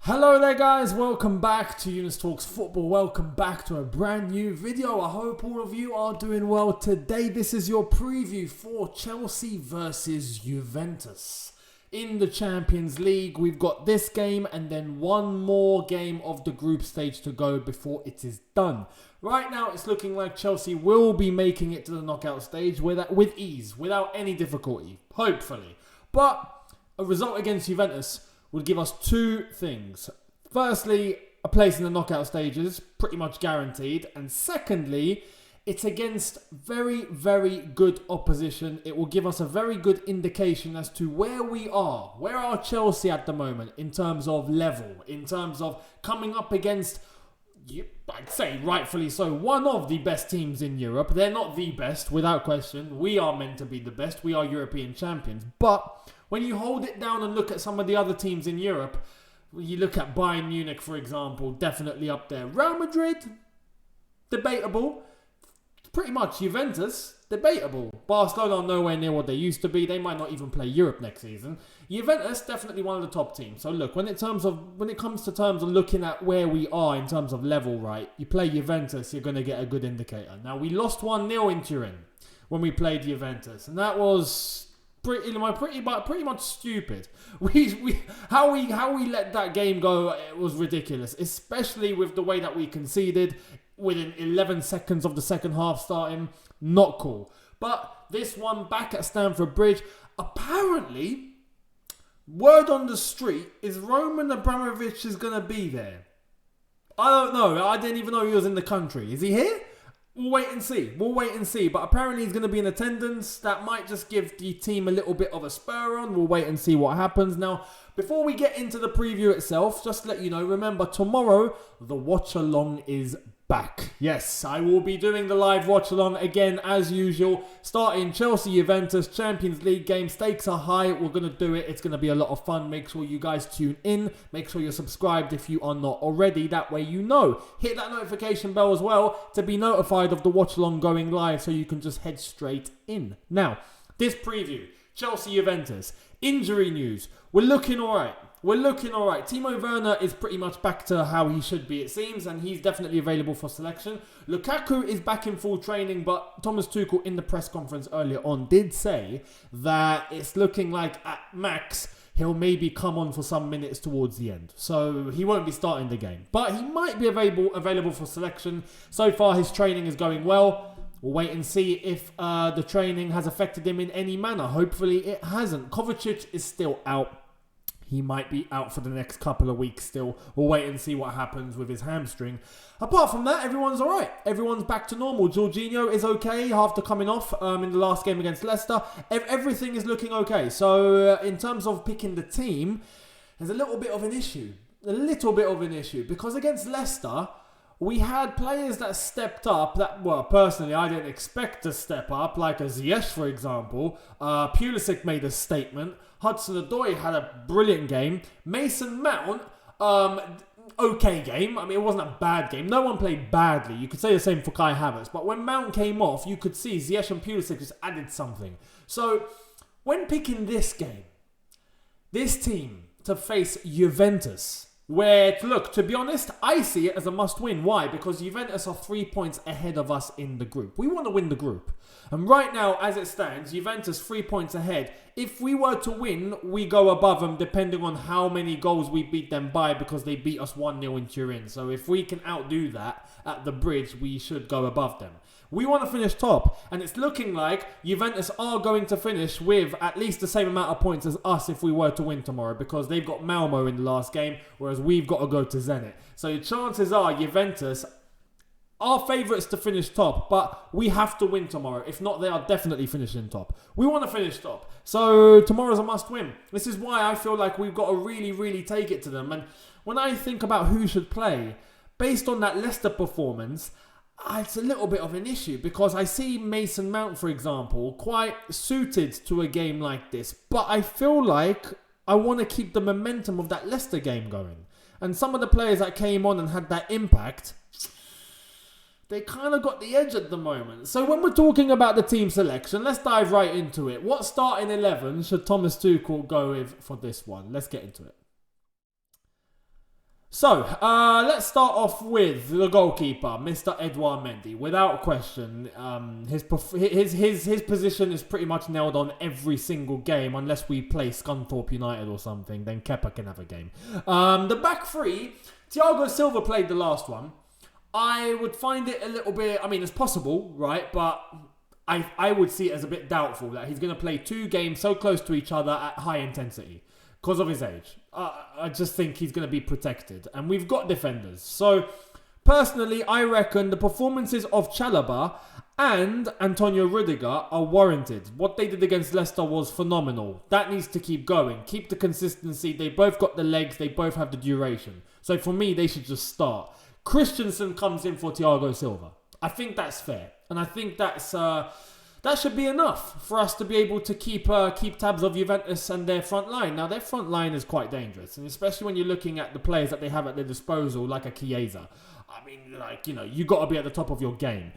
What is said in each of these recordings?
Hello there guys, welcome back to Younes Talks Football. Welcome back to a brand new video. I hope all of you are doing well today. This is your preview for Chelsea versus Juventus. In the Champions League, we've got this game and then one more game of the group stage to go before it is done. Right now, it's looking like Chelsea will be making it to the knockout stage with ease, without any difficulty, hopefully. But a result against Juventus would give us two things. Firstly, a place in the knockout stages, pretty much guaranteed. And secondly, it's against very, very good opposition. It will give us a very good indication as to where we are. Where are Chelsea at the moment in terms of level, in terms of coming up against, I'd say rightfully so, one of the best teams in Europe. They're not the best, without question. We are meant to be the best. We are European champions. But when you hold it down and look at some of the other teams in Europe, you look at Bayern Munich, for example, definitely up there. Real Madrid, debatable. Pretty much Juventus, debatable. Barcelona are nowhere near what they used to be. They might not even play Europe next season. Juventus, definitely one of the top teams. So look, when it comes to terms of looking at where we are in terms of level, right, you play Juventus, you're going to get a good indicator. Now, we lost 1-0 in Turin when we played Juventus, and that was pretty much stupid. How we let that game go, it was ridiculous, especially with the way that we conceded within 11 seconds of the second half starting. Not cool. But this one back at Stamford Bridge, apparently, word on the street is Roman Abramovich is going to be there. I don't know. I didn't even know he was in the country. Is he here? We'll wait and see. But apparently he's going to be in attendance. That might just give the team a little bit of a spur on. We'll wait and see what happens. Now, before we get into the preview itself, just to let you know, remember, tomorrow, the watch-along is back. Yes, I will be doing the live watch-along again, as usual, starting Chelsea-Juventus Champions League game. Stakes are high. We're going to do it. It's going to be a lot of fun. Make sure you guys tune in. Make sure you're subscribed if you are not already. That way you know. Hit that notification bell as well to be notified of the watch-along going live so you can just head straight in. Now, this preview, Chelsea-Juventus, injury news. We're looking all right. Timo Werner is pretty much back to how he should be, it seems, and he's definitely available for selection. Lukaku is back in full training, but Thomas Tuchel in the press conference earlier on did say that it's looking like at max he'll maybe come on for some minutes towards the end. So he won't be starting the game, but he might be available for selection. So far his training is going well. We'll wait and see if the training has affected him in any manner. Hopefully it hasn't. Kovacic is still out. He might be out for the next couple of weeks still. We'll wait and see what happens with his hamstring. Apart from that, everyone's all right. Everyone's back to normal. Jorginho is okay after coming off in the last game against Leicester. Everything is looking okay. So in terms of picking the team, there's a little bit of an issue. Because against Leicester, we had players that stepped up that, well, personally, I didn't expect to step up, like a Ziyech, for example. Pulisic made a statement. Hudson-Odoi had a brilliant game. Mason Mount, okay game. I mean, it wasn't a bad game. No one played badly. You could say the same for Kai Havertz. But when Mount came off, you could see Ziyech and Pulisic just added something. So, when picking this game, this team to face Juventus, where, look, to be honest, I see it as a must-win. Why? Because Juventus are 3 points ahead of us in the group. We want to win the group. And right now, as it stands, Juventus 3 points ahead. If we were to win, we go above them depending on how many goals we beat them by, because they beat us 1-0 in Turin. So if we can outdo that at the bridge, we should go above them. We want to finish top, and it's looking like Juventus are going to finish with at least the same amount of points as us if we were to win tomorrow, because they've got Malmo in the last game, whereas we've got to go to Zenit. So chances are Juventus are favourites to finish top, but we have to win tomorrow. If not, they are definitely finishing top. We want to finish top. So tomorrow's a must-win. This is why I feel like we've got to really, really take it to them. And when I think about who should play, based on that Leicester performance, it's a little bit of an issue, because I see Mason Mount, for example, quite suited to a game like this. But I feel like I want to keep the momentum of that Leicester game going. And some of the players that came on and had that impact, they kind of got the edge at the moment. So when we're talking about the team selection, let's dive right into it. What starting 11 should Thomas Tuchel go with for this one? Let's get into it. So, let's start off with the goalkeeper, Mr. Edouard Mendy. Without question, his position is pretty much nailed on every single game, unless we play Scunthorpe United or something, then Kepa can have a game. The back three, Thiago Silva played the last one. I would find it a little bit, it's possible, right? But I would see it as a bit doubtful that he's going to play 2 games so close to each other at high intensity because of his age. I just think he's going to be protected. And we've got defenders. So, personally, I reckon the performances of Chalobah and Antonio Rudiger are warranted. What they did against Leicester was phenomenal. That needs to keep going. Keep the consistency. They both got the legs. They both have the duration. So, for me, they should just start. Christensen comes in for Thiago Silva. I think that's fair. And I think that's... that should be enough for us to be able to keep tabs of Juventus and their front line. Now, their front line is quite dangerous, and especially when you're looking at the players that they have at their disposal, like a Chiesa. You got to be at the top of your game.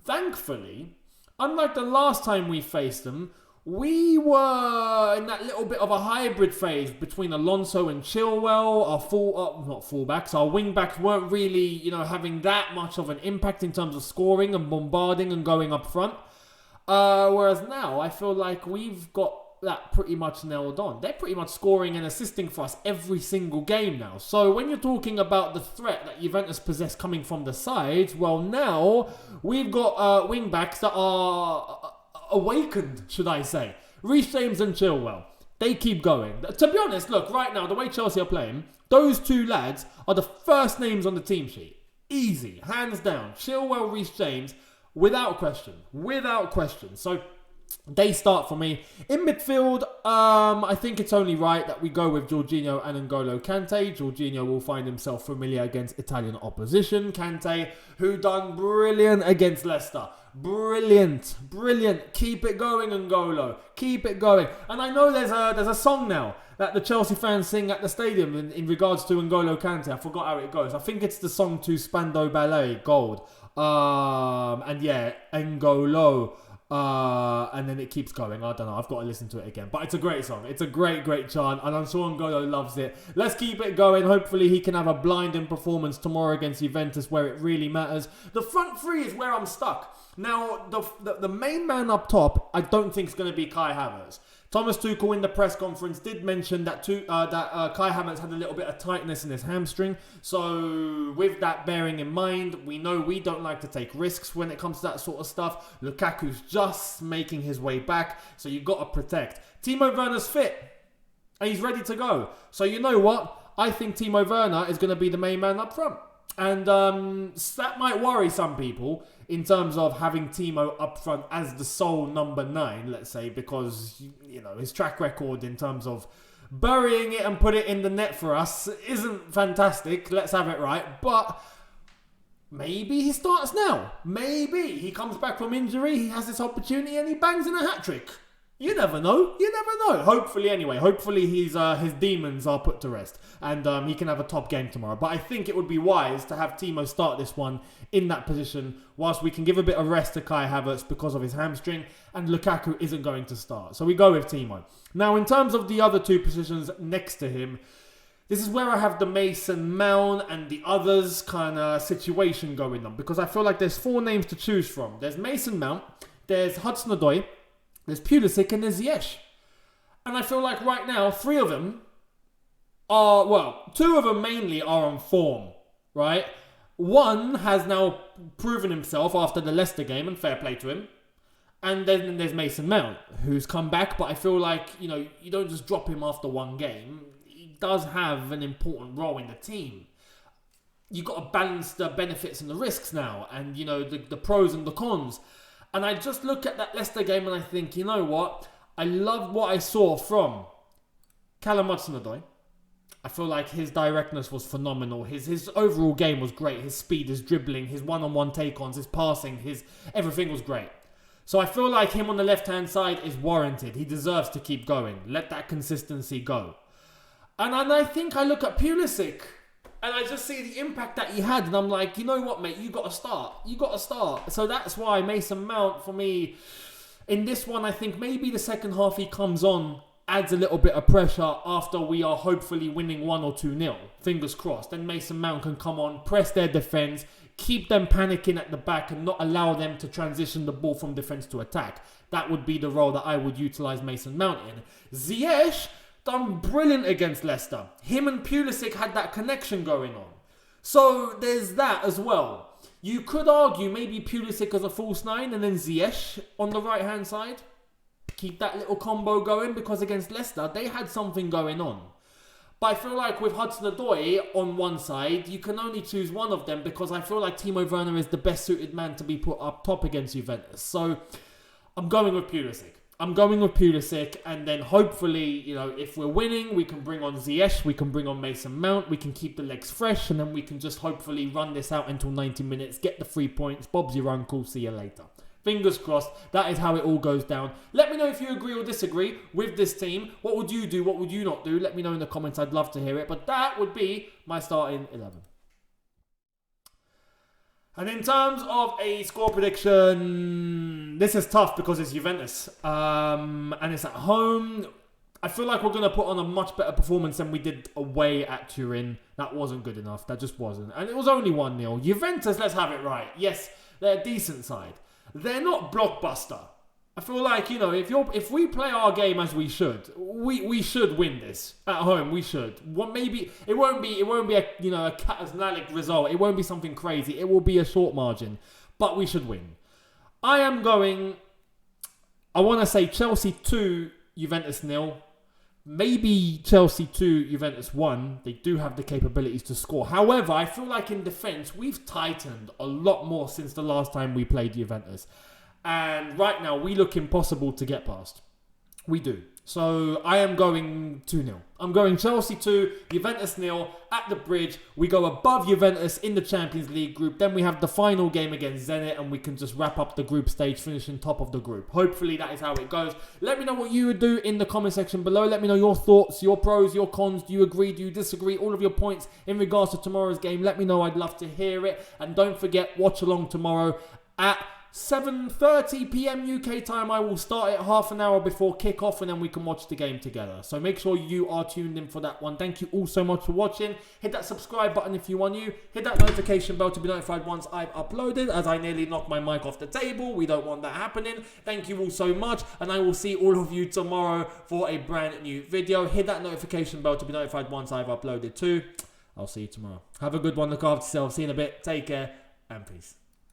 Thankfully, unlike the last time we faced them, we were in that little bit of a hybrid phase between Alonso and Chilwell. Our wing-backs weren't really, having that much of an impact in terms of scoring and bombarding and going up front. Whereas now, I feel like we've got that pretty much nailed on. They're pretty much scoring and assisting for us every single game now. So when you're talking about the threat that Juventus possess coming from the sides, well, now we've got wing-backs that are awakened, should I say. Reece James and Chilwell. They keep going. To be honest, look, right now, the way Chelsea are playing, those 2 lads are the first names on the team sheet. Easy. Hands down. Chilwell, Reece James... Without question. So they start for me. In midfield, I think it's only right that we go with Jorginho and N'Golo Kante. Jorginho will find himself familiar against Italian opposition. Kante, who done brilliant against Leicester. Brilliant. Keep it going, N'Golo. Keep it going. And I know there's a song now that the Chelsea fans sing at the stadium in regards to N'Golo Kante. I forgot how it goes. I think it's the song to Spandau Ballet, Gold. And yeah, N'Golo. And then it keeps going. I don't know. I've got to listen to it again. But it's a great song. It's a great chant. And I'm sure N'Golo loves it. Let's keep it going. Hopefully he can have a blinding performance tomorrow against Juventus where it really matters. The front three is where I'm stuck. Now, the main man up top, I don't think is going to be Kai Havertz. Thomas Tuchel in the press conference did mention that Kai Havertz had a little bit of tightness in his hamstring. So with that bearing in mind, we know we don't like to take risks when it comes to that sort of stuff. Lukaku's just making his way back, so you've got to protect. Timo Werner's fit, and he's ready to go. So you know what? I think Timo Werner is going to be the main man up front. And that might worry some people in terms of having Timo up front as the sole number 9, let's say, because, his track record in terms of burying it and put it in the net for us isn't fantastic. Let's have it right. But maybe he starts now. Maybe he comes back from injury, he has this opportunity and he bangs in a hat-trick. You never know. Hopefully, anyway. Hopefully, his demons are put to rest. And he can have a top game tomorrow. But I think it would be wise to have Timo start this one in that position, whilst we can give a bit of rest to Kai Havertz because of his hamstring. And Lukaku isn't going to start. So we go with Timo. Now, in terms of the other 2 positions next to him, this is where I have the Mason Mount and the others kind of situation going on. Because I feel like there's 4 names to choose from. There's Mason Mount. There's Hudson-Odoi. There's Pulisic and there's Ziyech. And I feel like right now, 3 of them are, 2 of them mainly are on form, right? One has now proven himself after the Leicester game, and fair play to him. And then there's Mason Mount, who's come back, but I feel like, you don't just drop him after 1 game. He does have an important role in the team. You've got to balance the benefits and the risks now, and, the pros and the cons. And I just look at that Leicester game and I think, you know what? I loved what I saw from Callum Hudson-Odoi. I feel like his directness was phenomenal. His overall game was great. His speed, his dribbling, his one-on-one take-ons, his passing, everything was great. So I feel like him on the left-hand side is warranted. He deserves to keep going. Let that consistency go. And I think I look at Pulisic and I just see the impact that he had. And I'm like, you know what, mate? You got to start. So that's why Mason Mount, for me, in this one, I think maybe the second half he comes on adds a little bit of pressure after we are hopefully winning 1 or 2-0. Fingers crossed. Then Mason Mount can come on, press their defence, keep them panicking at the back and not allow them to transition the ball from defence to attack. That would be the role that I would utilise Mason Mount in. Ziyech done brilliant against Leicester. Him and Pulisic had that connection going on. So there's that as well. You could argue maybe Pulisic as a false 9 and then Ziyech on the right hand side. Keep that little combo going, because against Leicester they had something going on. But I feel like with Hudson-Odoi on one side, you can only choose one of them, because I feel like Timo Werner is the best suited man to be put up top against Juventus. So I'm going with Pulisic. And then hopefully, you know, if we're winning, we can bring on Ziyech, we can bring on Mason Mount, we can keep the legs fresh, and then we can just hopefully run this out until 90 minutes, get the 3 points, Bob's your uncle, see you later. Fingers crossed, that is how it all goes down. Let me know if you agree or disagree with this team. What would you do? What would you not do? Let me know in the comments. I'd love to hear it. But that would be my starting 11. And in terms of a score prediction, this is tough because it's Juventus. And it's at home. I feel like we're going to put on a much better performance than we did away at Turin. That wasn't good enough. That just wasn't. And it was only 1-0. Juventus, let's have it right. Yes, they're a decent side. They're not blockbuster. I feel like, you know, if we play our game as we should win this at home. We should. Well, maybe it won't be a, you know, a catastrophic result. It won't be something crazy. It will be a short margin, but we should win. I want to say Chelsea 2, Juventus 0. Maybe Chelsea 2, Juventus 1. They do have the capabilities to score. However, I feel like in defence, we've tightened a lot more since the last time we played Juventus. And right now, we look impossible to get past. We do. So I am going 2-0. I'm going Chelsea 2, Juventus 0 at the Bridge. We go above Juventus in the Champions League group. Then we have the final game against Zenit, and we can just wrap up the group stage, finishing top of the group. Hopefully that is how it goes. Let me know what you would do in the comment section below. Let me know your thoughts, your pros, your cons. Do you agree? Do you disagree? All of your points in regards to tomorrow's game. Let me know. I'd love to hear it. And don't forget, watch along tomorrow at 7:30 p.m. UK time. I will start it half an hour before kick-off, and then we can watch the game together. So make sure you are tuned in for that one. Thank you all so much for watching. Hit that subscribe button if you are new. Hit that notification bell to be notified once I've uploaded, as I nearly knocked my mic off the table. We don't want that happening. Thank you all so much, and I will see all of you tomorrow for a brand new video. Hit that notification bell to be notified once I've uploaded too. I'll see you tomorrow. Have a good one. Look after yourself. See you in a bit. Take care and peace.